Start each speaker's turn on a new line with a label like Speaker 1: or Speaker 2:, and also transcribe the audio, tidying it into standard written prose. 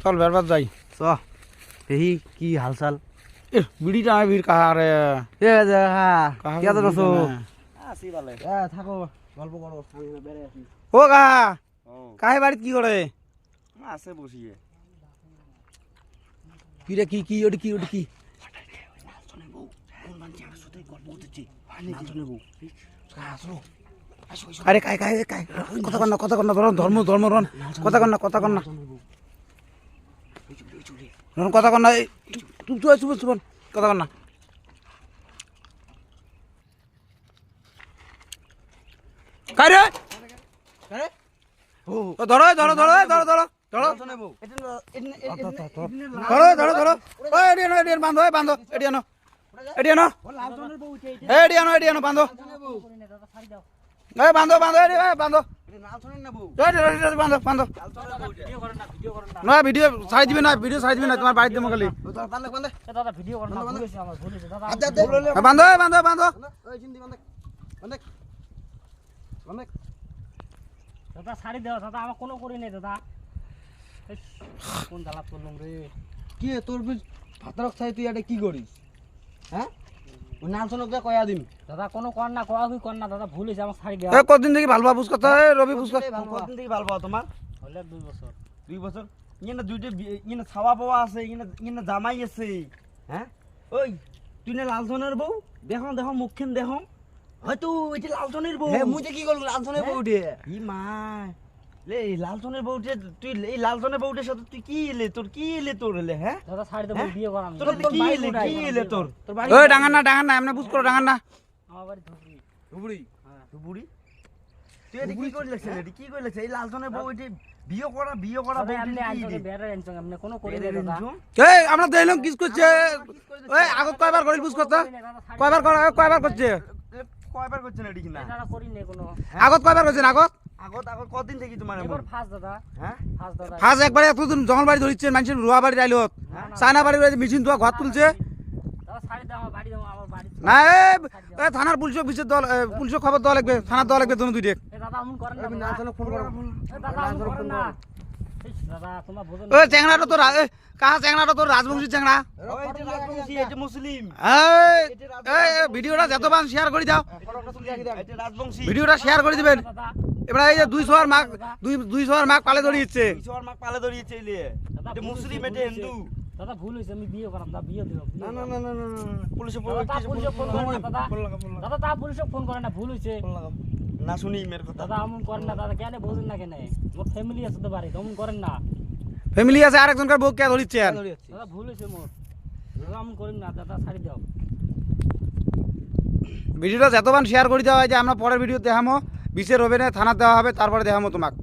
Speaker 1: চল বেরবার যাই।
Speaker 2: চ দেখি কি হালচাল।
Speaker 1: এ বিড়িটা আমি ভিড় কাহারে
Speaker 2: কেন আছো? আছি ভালে। থাকো গল্প করো, আমি বেড়ে আছি।
Speaker 1: ও কাহা কাহে বাড়িত কি করে?
Speaker 2: আছে বসিয়ে।
Speaker 1: কি রে কি কি ওটি কি ওটি কি? আরে কাই কাই কাই কথা কর না ধর্ম ধর্ম রন কথা কর না রন কথা কর না তুই চুপ কথা কর না। কাই রে ধরো ধরো ধরো ধরো ধরো ধরো ধরো ধরো ওই এডিয়ানো বান্ধো বান্ধো এডিয়ানো এডিয়ানো এডিয়ানো বান্ধো এই বান্ধো বান্ধো বান্ধো বান্ধো বান্ধো না ভিডিও চাই দিবে না তোমার বাড়িতে দেবো খালি বান্ধো বান্ধো বান্ধো
Speaker 3: দাদা শাড়ি দেওয়া দাদা আমার কোনো করি নাই দাদা। কোন জ্বালা করলাম রে।
Speaker 2: কি তোর ভাতরক চাই তুই এটা কি করিস? হ্যাঁ ওই নালচনক যা কয়া দিম।
Speaker 3: দাদা কোনো কর না কর না দাদা ভুল হয়েছে আমার শাড়ি দেওয়া।
Speaker 1: কতদিন থেকে ভালো বুঝ কথা রবি বুঝ কথা
Speaker 2: কতদিন থেকে ভালো পাও তোমার?
Speaker 3: হলে 2 বছর।
Speaker 2: 2 বছর ইয়ে দুইটা ইয়ে ছাওয়া পাওয়া আছে, ইয়ে জামাই আছে। হ্যাঁ ওই তুই না লালচনের বউ দেখো দেখো মুখখান দেখো হয়তো এটা লালচনের বউ।
Speaker 4: হ্যাঁ মুই কি করব লালচনের বউ দিয়ে?
Speaker 2: ই মা লে লালচনের বউটে তুই এই লালচনের বউটের সাথে তুই কি এলে তোর কি এলে তোর এলে? হ্যাঁ
Speaker 3: দাদা শাড়ি দেবো বিয়ে করাম।
Speaker 2: তোর কি এলে তোর বাড়ি?
Speaker 1: ওই ডাঙ্গান না এমনি বুঝ করো ডাঙ্গান না
Speaker 3: আমার বাড়ি ধুবড়ি।
Speaker 2: ধুবড়ি? হ্যাঁ ধুবড়ি। তুই এটা কি করে লেখছিস? এটা কি করে লেখছিস? এই লালচনের বউ এটা বিয়ে করা
Speaker 3: দাদা এমনি আনছো বেড়া আনছো এমনি কোনো করি নাই দাদা।
Speaker 1: এই আমরা দেখলাম কিস করছে ওই আগত কয়বার করিল বুঝ কথা কয়বার করছে
Speaker 2: কয়বার করছেন এটি কিনা?
Speaker 3: দাদা করি নাই কোনো।
Speaker 1: আগত কয়বার করছেন আগত
Speaker 2: আগত কতদিন থেকে তোমার এমন?
Speaker 3: এবার ফার্স্ট দাদা।
Speaker 2: হ্যাঁ
Speaker 3: ফার্স্ট দাদা।
Speaker 1: ফার্স্ট একবারে এতদিন জঙ্গল বাড়ি ধরিচ্ছে মানুষের রুয়া বাড়ি আইলত চায়না বাড়ি মেশিন তো ঘর তুলছে
Speaker 3: দাদা শাড়ি দাও আমার বাড়ি দাও আমার বাড়ি।
Speaker 1: না এই থানার পুলিশ অফিসের দল পুলিশ খবর দেওয়া লাগবে থানার দেওয়া লাগবে দুই দেখ
Speaker 3: এ দাদা আমন করেন না দাদা।
Speaker 2: নালচনক ফোন করো।
Speaker 3: এ দাদা আমন করেন না। ইস দাদা তোমার বোঝেন
Speaker 1: ওই চ্যাংড়াটা তো কাহা চ্যাংড়াটা তোর রাজবংশী চ্যাংড়া
Speaker 2: ওই যে রাজবংশী এটা মুসলিম।
Speaker 1: এই এই ভিডিওটা যতবার শেয়ার করে দাও
Speaker 2: এটা রাজবংশী।
Speaker 1: ভিডিওটা শেয়ার করে দিবেন।
Speaker 3: দাদা।
Speaker 1: এবার এই যে 200 আর মাক 200 আর মাক পালে ধরিয়েছে
Speaker 2: ঈশ্বর মাক পালে ধরিয়েছে এলে। এটা মুসলিম এটা হিন্দু।
Speaker 3: দাদা ভুল হয়েছে আমি বিয়ে করাম দাদা বিয়ে দিও।
Speaker 2: না না না না না পুলিশে
Speaker 3: দাদা পুলিশে ফোন করে না দাদা।
Speaker 2: ফোন লাগা
Speaker 3: দাদা তা পুলিশে ফোন করে না ভুল হয়েছে।
Speaker 2: না শুনি মেয়ের কথা।
Speaker 3: দাদা আমন করেন না দাদা কেন বোঝেন না কেন? মোর ফ্যামিলি আছে তো বাড়ি আমন করেন না।
Speaker 1: ফ্যামিলি আছে আরেকজনকার বউ কে ধরিচ্ছে
Speaker 3: দাদা ভুল হয়েছে মোর। দাদা আমন করেন না দাদা ছাড়ি দাও।
Speaker 1: ভিডিওটা যতবার শেয়ার করে দেওয়া হয় যে আমরা পরের ভিডিও দেখামো বিশের হবে না থানা দেওয়া হবে তারপরে দেখামো তোমাকে।